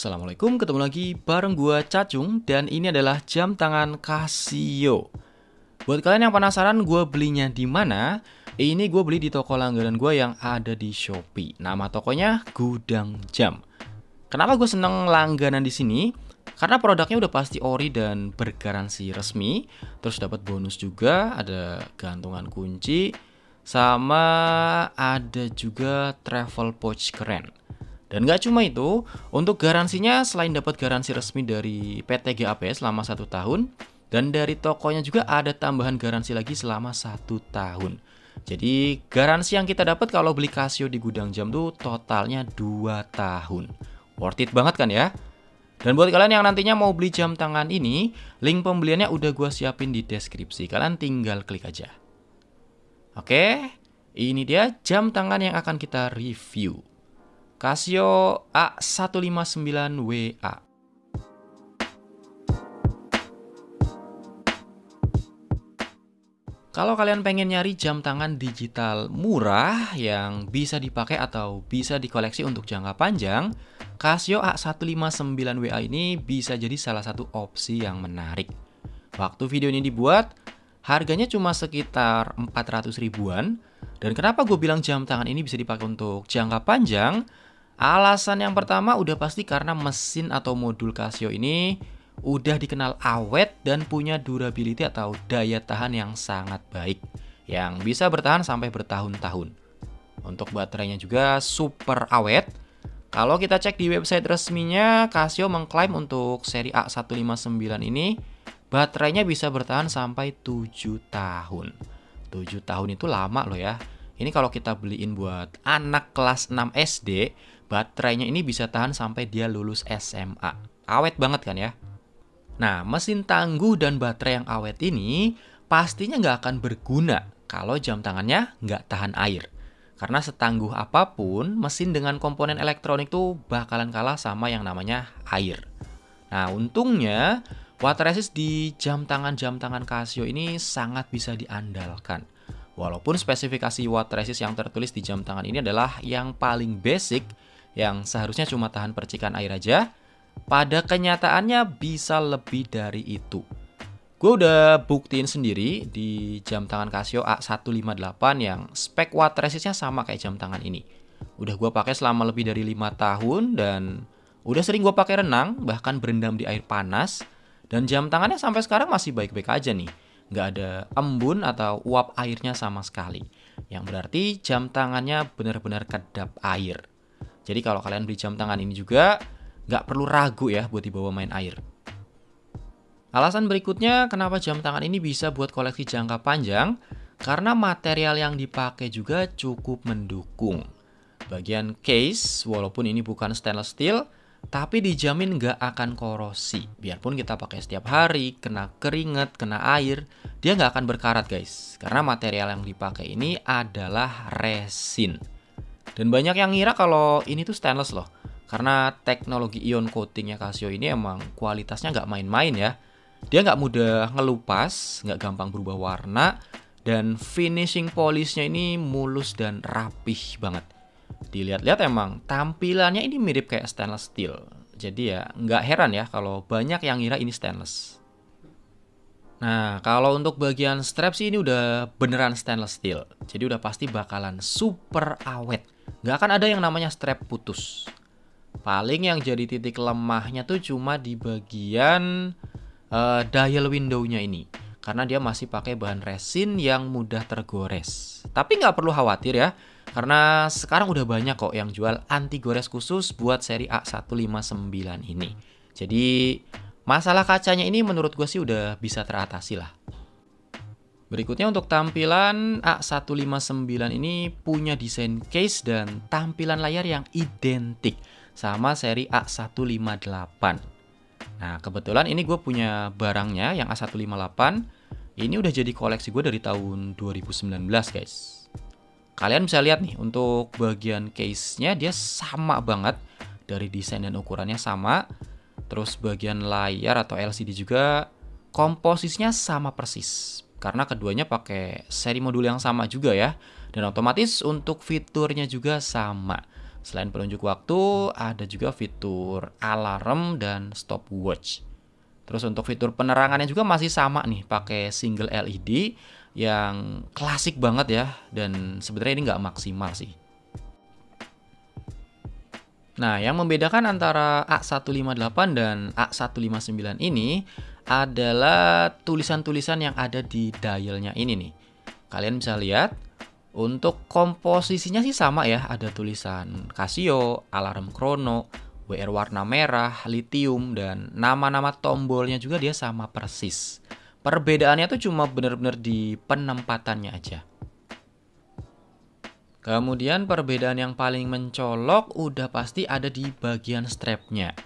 Assalamualaikum, ketemu lagi bareng gua Cacung dan ini adalah jam tangan Casio. Buat kalian yang penasaran gua belinya di mana, ini gua beli di toko langganan gua yang ada di Shopee. Nama tokonya Gudang Jam. Kenapa gue seneng langganan di sini? Karena produknya udah pasti ori dan bergaransi resmi. Terus dapat bonus juga, ada gantungan kunci, sama ada juga travel pouch keren. Dan gak cuma itu, untuk garansinya selain dapat garansi resmi dari PT GAP selama 1 tahun, dan dari tokonya juga ada tambahan garansi lagi selama 1 tahun. Jadi garansi yang kita dapat kalau beli Casio di Gudang Jam tuh totalnya 2 tahun. Worth it banget kan ya? Dan buat kalian yang nantinya mau beli jam tangan ini, link pembeliannya udah gue siapin di deskripsi. Kalian tinggal klik aja. Oke, ini dia jam tangan yang akan kita review. Casio A159WA. Kalau kalian pengen nyari jam tangan digital murah yang bisa dipakai atau bisa dikoleksi untuk jangka panjang, Casio A159WA ini bisa jadi salah satu opsi yang menarik. Waktu video ini dibuat, harganya cuma sekitar 400 ribuan. Dan kenapa gue bilang jam tangan ini bisa dipakai untuk jangka panjang? Alasan yang pertama udah pasti karena mesin atau modul Casio ini udah dikenal awet dan punya durability atau daya tahan yang sangat baik, yang bisa bertahan sampai bertahun-tahun. Untuk baterainya juga super awet. Kalau kita cek di website resminya, Casio mengklaim untuk seri A159 ini baterainya bisa bertahan sampai 7 tahun. 7 tahun itu lama loh ya. Ini kalau kita beliin buat anak kelas 6 SD, baterainya ini bisa tahan sampai dia lulus SMA. Awet banget kan ya? Nah, mesin tangguh dan baterai yang awet ini pastinya nggak akan berguna kalau jam tangannya nggak tahan air. Karena setangguh apapun, mesin dengan komponen elektronik tuh bakalan kalah sama yang namanya air. Nah, untungnya water resist di jam tangan Casio ini sangat bisa diandalkan. Walaupun spesifikasi water resist yang tertulis di jam tangan ini adalah yang paling basic, yang seharusnya cuma tahan percikan air aja, pada kenyataannya bisa lebih dari itu. Gue udah buktiin sendiri di jam tangan Casio A158 yang spek water resistnya sama kayak jam tangan ini. Udah gue pakai selama lebih dari 5 tahun dan udah sering gue pakai renang, bahkan berendam di air panas. Dan jam tangannya sampai sekarang masih baik-baik aja nih. Nggak ada embun atau uap airnya sama sekali. Yang berarti jam tangannya benar-benar kedap air. Jadi kalau kalian beli jam tangan ini juga, nggak perlu ragu ya buat dibawa main air. Alasan berikutnya kenapa jam tangan ini bisa buat koleksi jangka panjang, karena material yang dipakai juga cukup mendukung. Bagian case, walaupun ini bukan stainless steel, tapi dijamin nggak akan korosi. Biarpun kita pakai setiap hari, kena keringat, kena air, dia nggak akan berkarat guys. Karena material yang dipakai ini adalah resin. Dan banyak yang ngira kalau ini tuh stainless loh. Karena teknologi ion coatingnya Casio ini emang kualitasnya nggak main-main ya. Dia nggak mudah ngelupas, nggak gampang berubah warna, dan finishing polishnya ini mulus dan rapih banget. Dilihat-lihat emang tampilannya ini mirip kayak stainless steel. Jadi ya nggak heran ya kalau banyak yang ngira ini stainless. Nah, kalau untuk bagian strap sih ini udah beneran stainless steel. Jadi udah pasti bakalan super awet. Nggak akan ada yang namanya strap putus. Paling yang jadi titik lemahnya tuh cuma di bagian dial window-nya ini. Karena dia masih pakai bahan resin yang mudah tergores. Tapi nggak perlu khawatir ya. Karena sekarang udah banyak kok yang jual anti gores khusus buat seri A159 ini. Jadi masalah kacanya ini menurut gue sih udah bisa teratasi lah. Berikutnya untuk tampilan A159 ini punya desain case dan tampilan layar yang identik sama seri A158. Nah kebetulan ini gue punya barangnya yang A158. Ini udah jadi koleksi gue dari tahun 2019 guys. Kalian bisa lihat nih untuk bagian case-nya dia sama banget. Dari desain dan ukurannya sama. Terus bagian layar atau LCD juga komposisinya sama persis. Karena keduanya pakai seri modul yang sama juga ya. Dan otomatis untuk fiturnya juga sama. Selain penunjuk waktu, ada juga fitur alarm dan stopwatch. Terus untuk fitur penerangannya juga masih sama nih, pakai single LED yang klasik banget ya, dan sebenarnya ini nggak maksimal sih. Nah, yang membedakan antara A158 dan A159 ini adalah tulisan-tulisan yang ada di dialnya ini nih. Kalian bisa lihat, untuk komposisinya sih sama ya, ada tulisan Casio, alarm chrono, WR warna merah, lithium, dan nama-nama tombolnya juga dia sama persis. Perbedaannya tuh cuma bener-bener di penempatannya aja. Kemudian perbedaan yang paling mencolok udah pasti ada di bagian strapnya.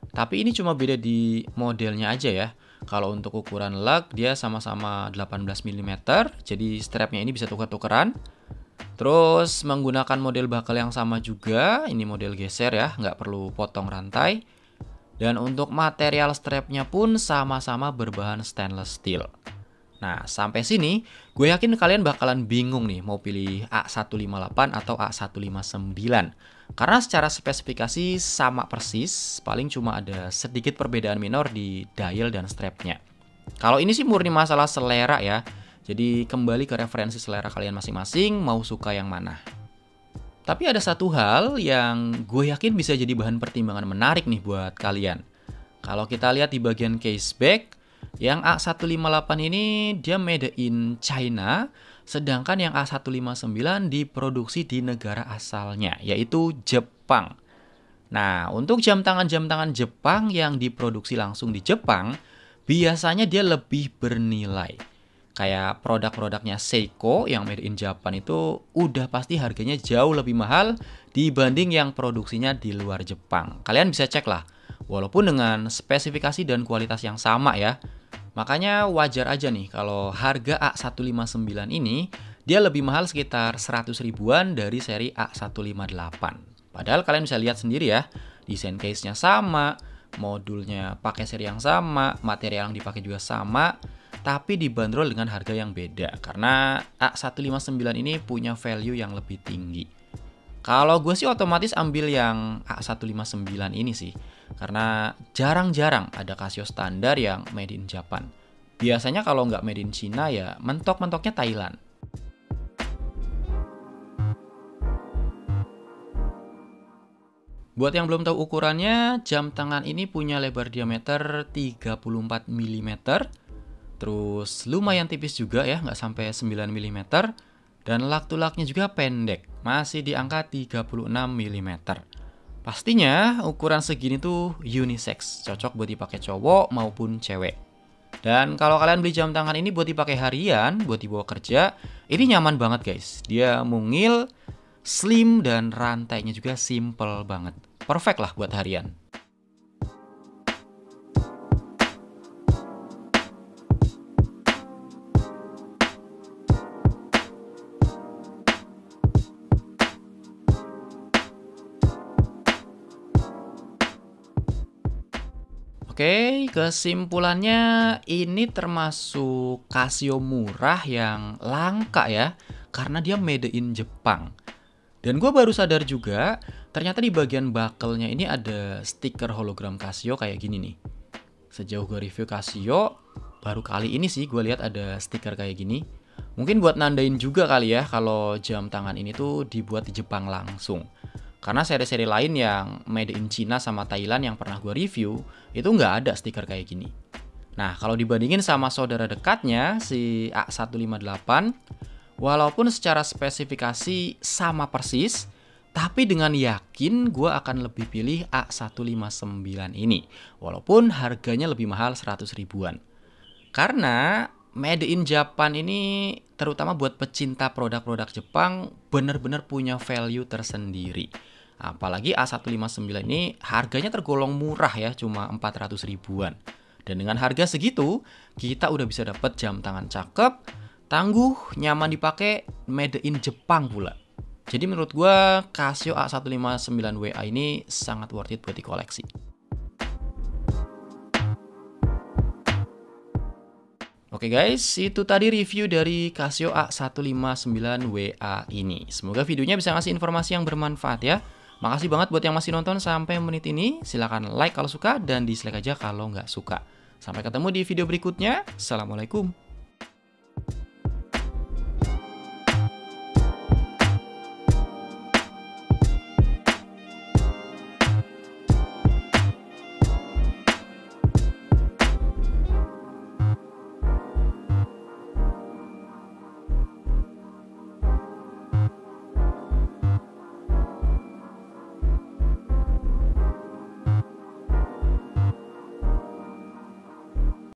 Tapi ini cuma beda di modelnya aja ya. Kalau untuk ukuran lug dia sama-sama 18 mm, jadi strapnya ini bisa tuker-tukeran. Terus menggunakan model bakal yang sama juga, ini model geser ya, nggak perlu potong rantai. Dan untuk material strapnya pun sama-sama berbahan stainless steel. Nah, sampai sini gue yakin kalian bakalan bingung nih mau pilih A158 atau A159. Karena secara spesifikasi sama persis, paling cuma ada sedikit perbedaan minor di dial dan strapnya. Kalau ini sih murni masalah selera ya. Jadi kembali ke referensi selera kalian masing-masing, mau suka yang mana. Tapi ada satu hal yang gue yakin bisa jadi bahan pertimbangan menarik nih buat kalian. Kalau kita lihat di bagian caseback, yang A158 ini dia made in China, sedangkan yang A159 diproduksi di negara asalnya, yaitu Jepang. Nah, untuk jam tangan Jepang yang diproduksi langsung di Jepang, biasanya dia lebih bernilai. Kayak produk-produknya Seiko yang made in Japan itu udah pasti harganya jauh lebih mahal dibanding yang produksinya di luar Jepang. Kalian bisa cek lah, walaupun dengan spesifikasi dan kualitas yang sama ya. Makanya wajar aja nih kalau harga A159 ini dia lebih mahal sekitar 100 ribuan dari seri A158. Padahal kalian bisa lihat sendiri ya, desain case-nya sama, modulnya pakai seri yang sama, material yang dipakai juga sama, tapi dibanderol dengan harga yang beda karena A159 ini punya value yang lebih tinggi. Kalau gue sih otomatis ambil yang A159 ini sih, karena jarang-jarang ada Casio standar yang made in Japan. Biasanya kalau nggak made in China ya mentok-mentoknya Thailand. Buat yang belum tahu ukurannya, jam tangan ini punya lebar diameter 34 mm, terus lumayan tipis juga ya, nggak sampai 9 mm, dan lak-tulaknya juga pendek, masih di angka 36 mm. Pastinya ukuran segini tuh unisex, cocok buat dipakai cowok maupun cewek. Dan kalau kalian beli jam tangan ini buat dipakai harian, buat dibawa kerja, ini nyaman banget guys. Dia mungil, slim, dan rantainya juga simple banget. Perfect lah buat harian. Oke, kesimpulannya ini termasuk Casio murah yang langka ya, karena dia made in Jepang. Dan gue baru sadar juga, ternyata di bagian bakelnya ini ada stiker hologram Casio kayak gini nih. Sejauh gue review Casio, baru kali ini sih gue lihat ada stiker kayak gini. Mungkin buat nandain juga kali ya kalau jam tangan ini tuh dibuat di Jepang langsung. Karena seri-seri lain yang made in China sama Thailand yang pernah gue review, itu nggak ada stiker kayak gini. Nah, kalau dibandingin sama saudara dekatnya, si A158, walaupun secara spesifikasi sama persis, tapi dengan yakin gue akan lebih pilih A159 ini. Walaupun harganya lebih mahal 100 ribuan. Karena made in Japan ini, terutama buat pecinta produk-produk Jepang, bener-bener punya value tersendiri. Apalagi A159 ini harganya tergolong murah ya, cuma 400 ribuan. Dan dengan harga segitu, kita udah bisa dapet jam tangan cakep, tangguh, nyaman dipakai, made in Jepang pula. Jadi menurut gue, Casio A159WA ini sangat worth it buat dikoleksi. Oke guys, itu tadi review dari Casio A159WA ini. Semoga videonya bisa ngasih informasi yang bermanfaat ya. Makasih banget buat yang masih nonton sampai menit ini. Silahkan like kalau suka dan dislike aja kalau nggak suka. Sampai ketemu di video berikutnya. Assalamualaikum.